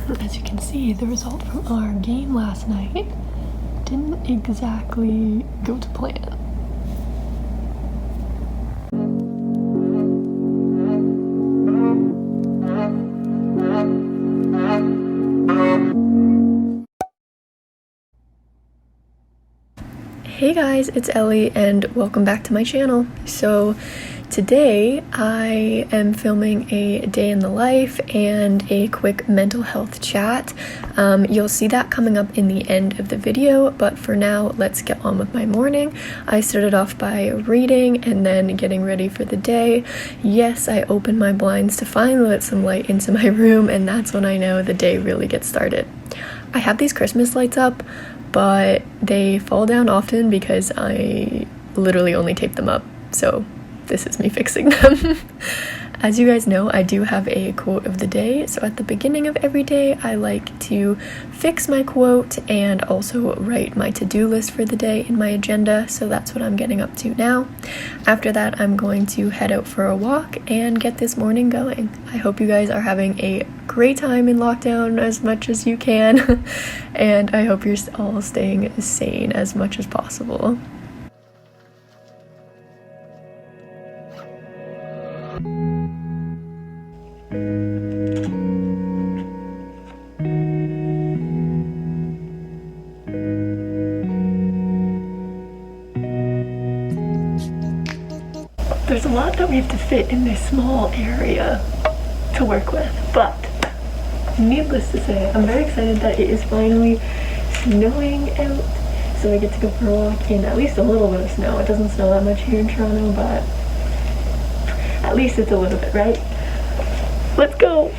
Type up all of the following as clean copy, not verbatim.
As you can see, the result from our game last night didn't exactly go to plan. Hey guys, it's Ellie and welcome back to my channel. So today I am filming a day in the life and a quick mental health chat. You'll see that coming up in the end of the video, but for now let's get on with my morning. I started off by reading and then getting ready for the day. Yes, I opened my blinds to finally let some light into my room, and that's when I know the day really gets started. I have these Christmas lights up, but they fall down often because I literally only tape them up, so this is me fixing them. As you guys know, I do have a quote of the day, so at the beginning of every day I like to fix my quote and also write my to-do list for the day in my agenda, so that's what I'm getting up to now. After that, I'm going to head out for a walk and get this morning going. I hope you guys are having a great time in lockdown as much as you can, and I hope you're all staying sane as much as possible. There's a lot that we have to fit in this small area to work with, but needless to say, I'm very excited that it is finally snowing out, so I get to go for a walk in at least a little bit of snow. It doesn't snow that much here in Toronto, but at least it's a little bit, right? Let's go!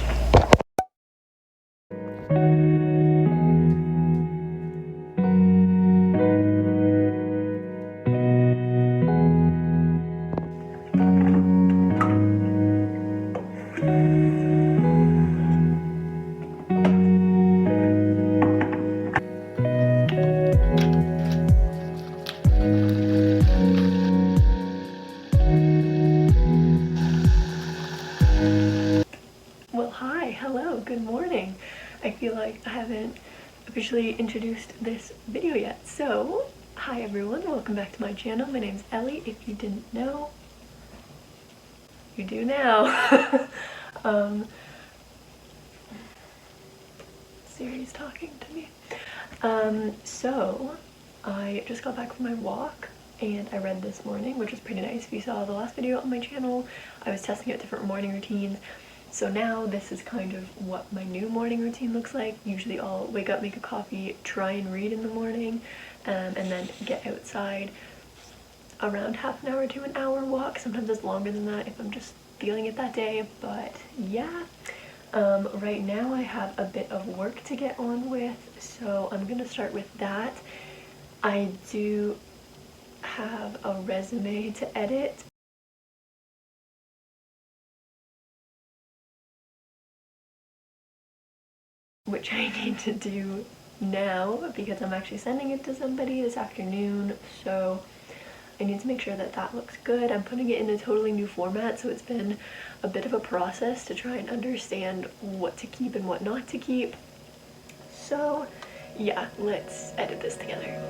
Well, hi, hello, good morning. I feel like I haven't officially introduced this video yet. So, hi everyone, welcome back to my channel. My name's Ellie. If you didn't know, you do now. Siri's talking to me. So, I just got back from my walk and I read this morning, which was pretty nice. If you saw the last video on my channel, I was testing out different morning routines. So now this is kind of what my new morning routine looks like. Usually I'll wake up, make a coffee, try and read in the morning, and then get outside around half an hour to an hour walk. Sometimes it's longer than that if I'm just feeling it that day, but yeah. Right now I have a bit of work to get on with, so I'm gonna start with that. I do have a resume to edit. Which I need to do now because I'm actually sending it to somebody this afternoon, so I need to make sure that that looks good. I'm putting it in a totally new format, so it's been a bit of a process to try and understand what to keep and what not to keep. So yeah, let's edit this together.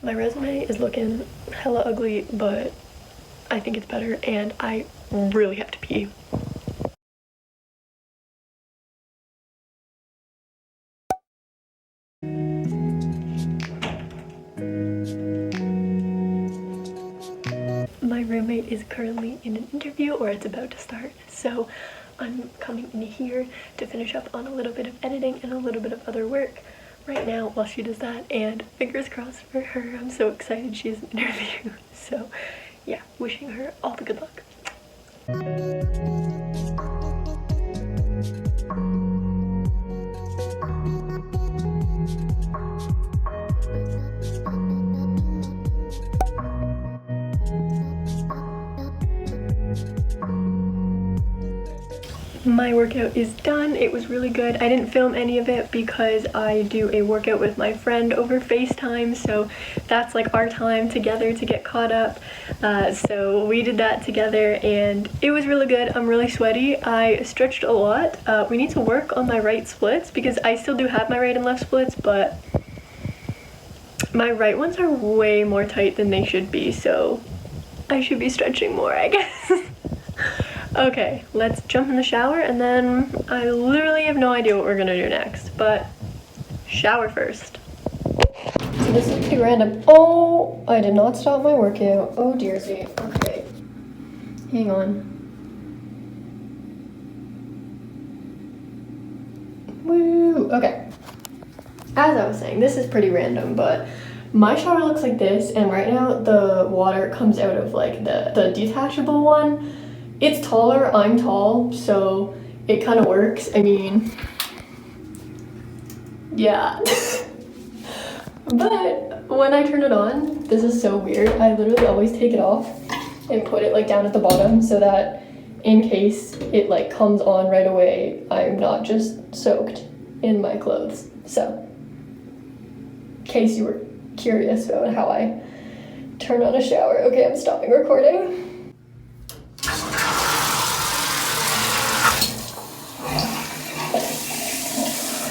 My resume is looking hella ugly, but I think it's better, and I really have to pee. My roommate is currently in an interview, or it's about to start, so I'm coming in here to finish up on a little bit of editing and a little bit of other work right now while she does that, and fingers crossed for her. I'm so excited she has an interview. So yeah, wishing her all the good luck. My workout is done. It was really good. I didn't film any of it because I do a workout with my friend over FaceTime, so that's like our time together to get caught up. So we did that together and it was really good. I'm really sweaty. I stretched a lot. We need to work on my right splits because I still do have my right and left splits, but my right ones are way more tight than they should be, so I should be stretching more, I guess. Okay, let's jump in the shower and then I literally have no idea what we're gonna do next, but shower first. So this is pretty random. Oh, I did not stop my workout. Oh dearsy. Okay, hang on. Woo, okay. As I was saying, this is pretty random, but my shower looks like this, and right now the water comes out of like the detachable one. It's taller, I'm tall, so it kind of works. I mean, yeah. But when I turn it on, this is so weird. I literally always take it off and put it like down at the bottom so that in case it like comes on right away, I'm not just soaked in my clothes. So, in case you were curious about how I turn on a shower. Okay, I'm stopping recording.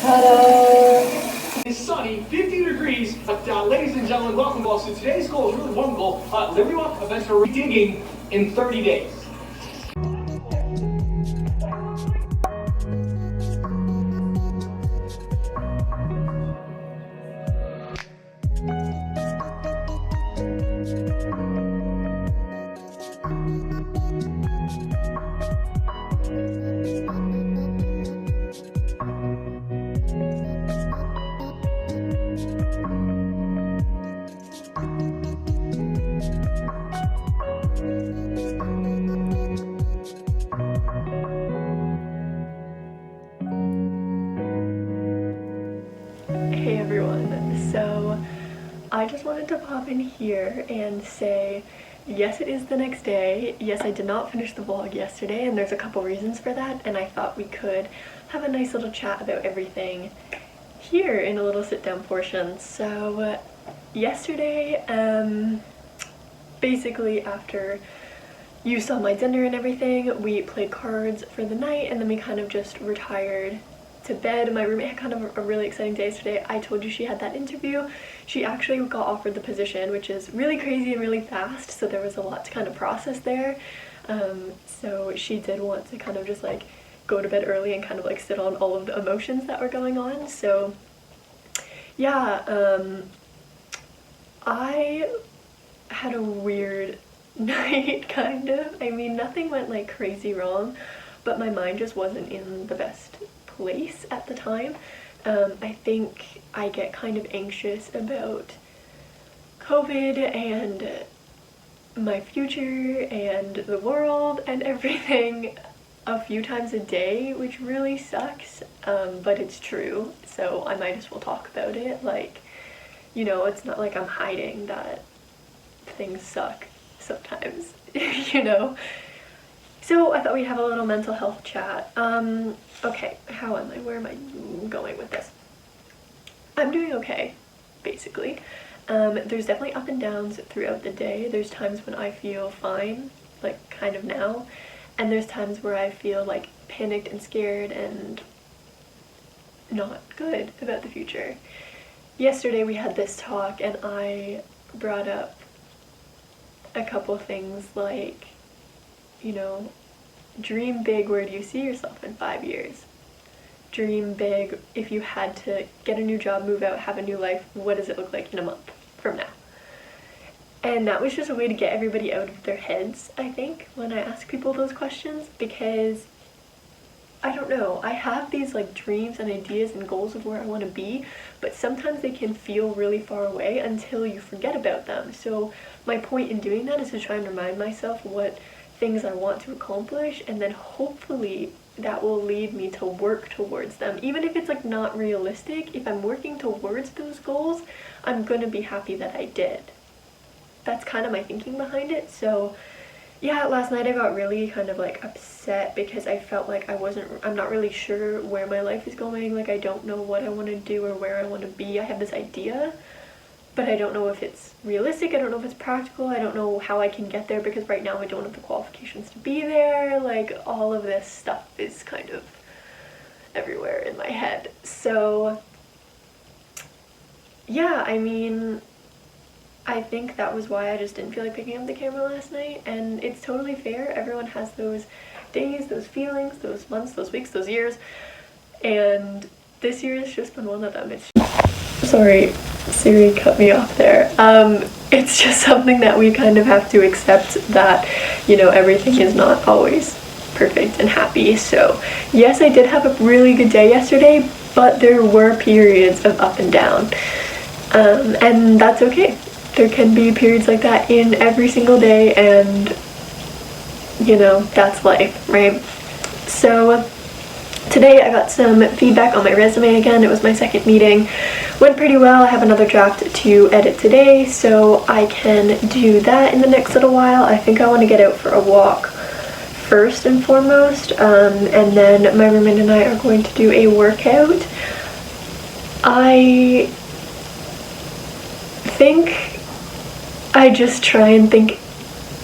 Ta-da! It's sunny, 50 degrees, but ladies and gentlemen, welcome all. So today's goal is really one goal. Liberty Walk events are digging in 30 days. Hey everyone, so I just wanted to pop in here and say, yes, it is the next day. Yes, I did not finish the vlog yesterday, and there's a couple reasons for that, and I thought we could have a nice little chat about everything here in a little sit-down portion. So yesterday, basically after you saw my dinner and everything, we played cards for the night, and then we kind of just retired to bed. My roommate had kind of a really exciting day today. I told you she had that interview. She actually got offered the position, which is really crazy and really fast, so there was a lot to kind of process there. So she did want to kind of just like go to bed early and kind of like sit on all of the emotions that were going on. So yeah, I had a weird night, kind of. I mean, nothing went like crazy wrong, but my mind just wasn't in the best place at the time. I think I get kind of anxious about COVID and my future and the world and everything a few times a day, which really sucks, but it's true, so I might as well talk about it. Like, you know, it's not like I'm hiding that things suck sometimes, you know? So I thought we'd have a little mental health chat. Okay, how am I? Where am I going with this? I'm doing okay, basically. There's definitely up and downs throughout the day. There's times when I feel fine, like kind of now, and there's times where I feel like panicked and scared and not good about the future. Yesterday we had this talk and I brought up a couple things like, you know, dream big, where do you see yourself in 5 years? Dream big, if you had to get a new job, move out, have a new life, what does it look like in a month from now? And that was just a way to get everybody out of their heads, I think, when I ask people those questions, because I don't know, I have these like dreams and ideas and goals of where I want to be, but sometimes they can feel really far away until you forget about them. So my point in doing that is to try and remind myself what things I want to accomplish, and then hopefully that will lead me to work towards them. Even if it's like not realistic, if I'm working towards those goals, I'm gonna be happy that I did. That's kind of my thinking behind it. So yeah, last night I got really kind of like upset because I felt like I'm not really sure where my life is going. Like I don't know what I want to do or where I want to be. I have this idea, but I don't know if it's realistic. I don't know if it's practical. I don't know how I can get there because right now I don't have the qualifications to be there. Like all of this stuff is kind of everywhere in my head. So yeah, I mean, I think that was why I just didn't feel like picking up the camera last night, and it's totally fair. Everyone has those days, those feelings, those months, those weeks, those years, and this year has just been one of them. Sorry, Siri cut me off there. It's just something that we kind of have to accept, that, you know, everything is not always perfect and happy. So yes, I did have a really good day yesterday, but there were periods of up and down, and that's okay. There can be periods like that in every single day, and you know, that's life, right? So today I got some feedback on my resume again. It was my second meeting. Went pretty well. I have another draft to edit today, so I can do that in the next little while. I think I want to get out for a walk first and foremost, and then my roommate and I are going to do a workout. I think I just try and think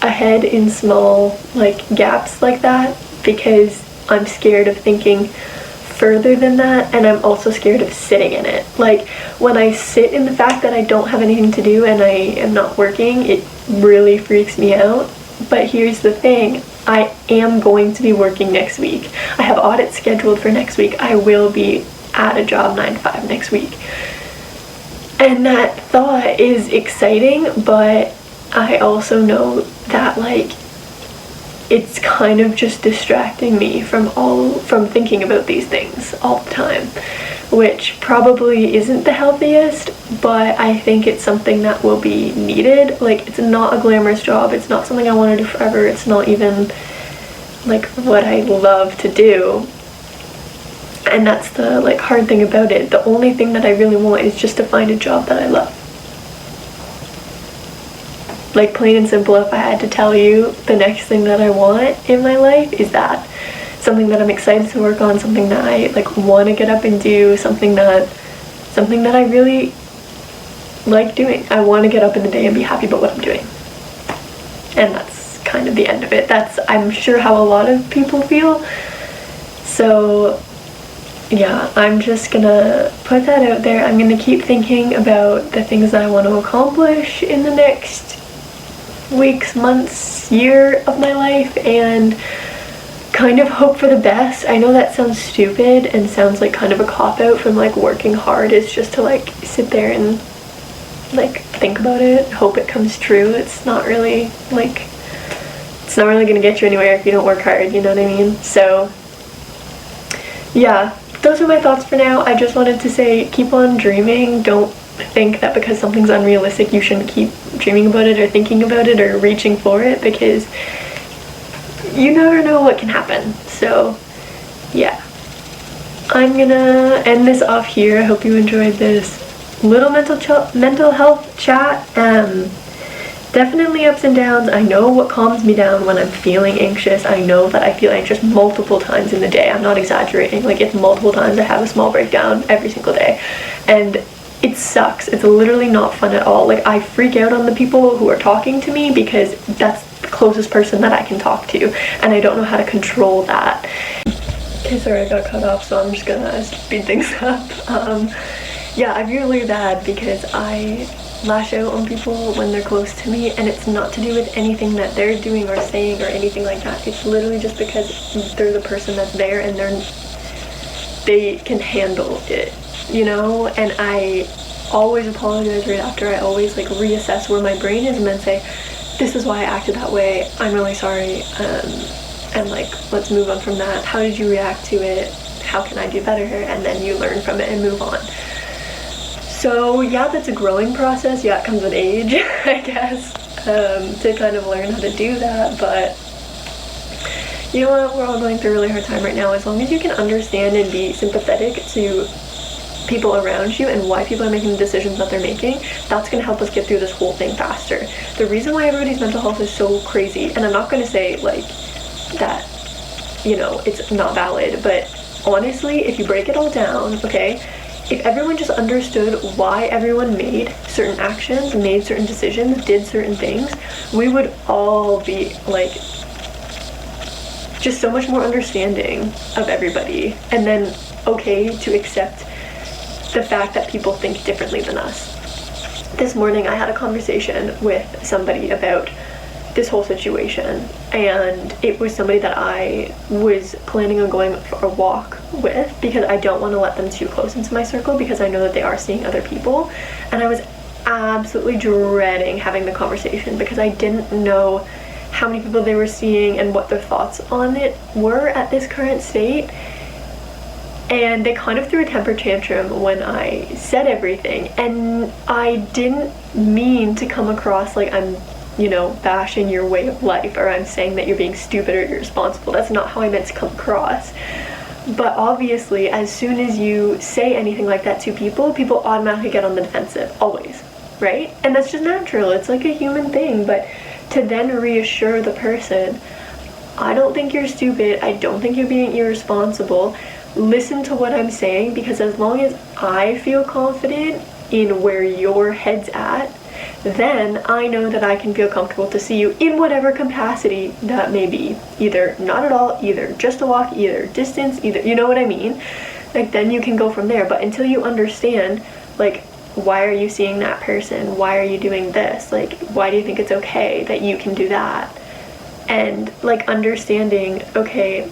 ahead in small like gaps like that, because I'm scared of thinking further than that, and I'm also scared of sitting in it. Like when I sit in the fact that I don't have anything to do and I am not working, it really freaks me out. But here's the thing, I am going to be working next week. I have audits scheduled for next week. I will be at a job 9 to 5 next week. And that thought is exciting, but I also know that like it's kind of just distracting me from thinking about these things all the time, which probably isn't the healthiest, but I think it's something that will be needed. Like it's not a glamorous job, it's not something I want to do forever, it's not even like what I love to do. And that's the like hard thing about it. The only thing that I really want is just to find a job that I love. Like plain and simple, if I had to tell you, the next thing that I want in my life is that. Something that I'm excited to work on, something that I like want to get up and do, something that I really like doing. I want to get up in the day and be happy about what I'm doing. And that's kind of the end of it. That's, I'm sure, how a lot of people feel. So yeah, I'm just gonna put that out there. I'm gonna keep thinking about the things that I want to accomplish in the next weeks, months, year of my life, and kind of hope for the best. I know that sounds stupid and sounds like kind of a cop-out from like working hard is just to like sit there and like think about it, hope it comes true. It's not really gonna get you anywhere if you don't work hard, you know what I mean? So yeah, those are my thoughts for now. I just wanted to say, keep on dreaming. Don't think that because something's unrealistic you shouldn't keep dreaming about it or thinking about it or reaching for it, because you never know what can happen. So yeah, I'm gonna end this off here. I hope you enjoyed this little mental health chat. Definitely ups and downs. I know what calms me down when I'm feeling anxious. I know that I feel anxious multiple times in the day. I'm not exaggerating. Like it's multiple times. I have a small breakdown every single day, and it sucks. It's literally not fun at all. Like I freak out on the people who are talking to me because that's the closest person that I can talk to, and I don't know how to control that. Okay, sorry, I got cut off, so I'm just gonna speed things up. Yeah, I feel really bad because I lash out on people when they're close to me, and it's not to do with anything that they're doing or saying or anything like that. It's literally just because they're the person that's there and they can handle it, you know? And I always apologize right after. I always like reassess where my brain is and then say, this is why I acted that way, I'm really sorry, and like let's move on from that. How did you react to it? How can I do better? And then you learn from it and move on. So yeah, that's a growing process. Yeah, it comes with age, I guess, to kind of learn how to do that. But you know what, we're all going through a really hard time right now. As long as you can understand and be sympathetic to people around you and why people are making the decisions that they're making, that's going to help us get through this whole thing faster. The reason why everybody's mental health is so crazy, and I'm not going to say like that, you know, it's not valid, but honestly, if you break it all down, okay, if everyone just understood why everyone made certain actions, made certain decisions, did certain things, we would all be like just so much more understanding of everybody, and then okay to accept the fact that people think differently than us. This morning I had a conversation with somebody about this whole situation, and it was somebody that I was planning on going for a walk with because I don't want to let them too close into my circle because I know that they are seeing other people, and I was absolutely dreading having the conversation because I didn't know how many people they were seeing and what their thoughts on it were at this current state. And they kind of threw a temper tantrum when I said everything, and I didn't mean to come across like I'm, you know, bashing your way of life, or I'm saying that you're being stupid or irresponsible. That's not how I meant to come across. But obviously, as soon as you say anything like that to people, people automatically get on the defensive, always, right? And that's just natural. It's like a human thing. But to then reassure the person, I don't think you're stupid, I don't think you're being irresponsible, listen to what I'm saying, because as long as I feel confident in where your head's at, then I know that I can feel comfortable to see you in whatever capacity that may be. Either not at all, either just a walk, either distance, either, you know what I mean? Like, then you can go from there. But until you understand, like, why are you seeing that person? Why are you doing this? Like, why do you think it's okay that you can do that? And like understanding, okay,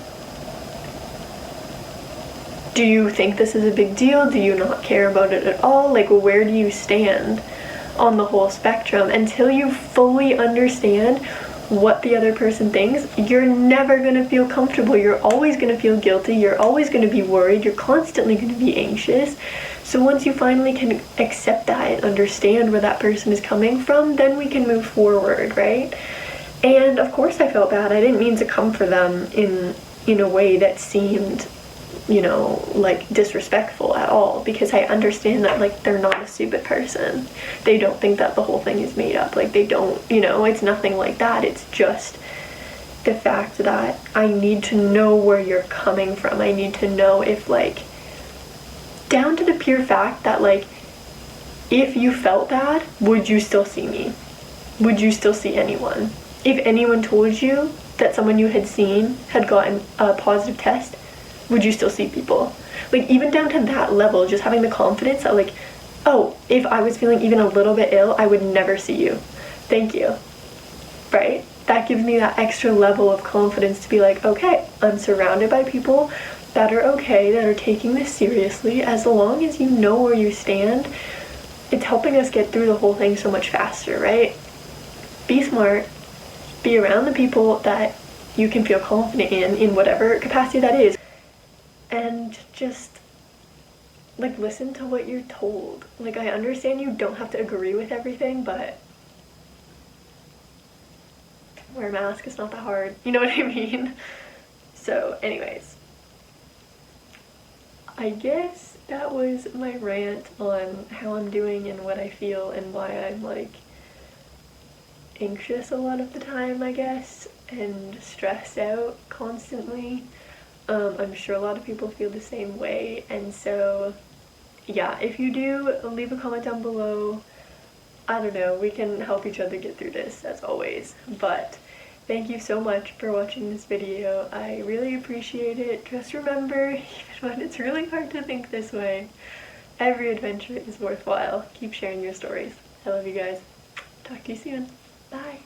do you think this is a big deal? Do you not care about it at all? Like, where do you stand on the whole spectrum? Until you fully understand what the other person thinks, you're never going to feel comfortable. You're always going to feel guilty. You're always going to be worried. You're constantly going to be anxious. So once you finally can accept that and understand where that person is coming from, then we can move forward, right? And of course I felt bad. I didn't mean to come for them in a way that seemed, you know, like disrespectful at all, because I understand that like they're not a stupid person. They don't think that the whole thing is made up. Like, they don't, you know, it's nothing like that. It's just the fact that I need to know where you're coming from. I need to know if, like, down to the pure fact that, like, if you felt bad, would you still see me? Would you still see anyone? If anyone told you that someone you had seen had gotten a positive test, would you still see people? Like, even down to that level, just having the confidence that, like, oh, if I was feeling even a little bit ill, I would never see you. Thank you. Right? That gives me that extra level of confidence to be like, okay, I'm surrounded by people that are okay, that are taking this seriously. As long as you know where you stand, it's helping us get through the whole thing so much faster, right? Be smart. Be around the people that you can feel confident in whatever capacity that is. And just, like, listen to what you're told. Like, I understand you don't have to agree with everything, but wear a mask, it's not that hard. You know what I mean? So, anyways, I guess that was my rant on how I'm doing and what I feel and why I'm, like, anxious a lot of the time, I guess, and stressed out constantly. I'm sure a lot of people feel the same way, and so yeah, if you do, leave a comment down below. I don't know, we can help each other get through this as always. But thank you so much for watching this video. I really appreciate it. Just remember, even when it's really hard to think this way, every adventure is worthwhile. Keep sharing your stories. I love you guys. Talk to you soon. Bye.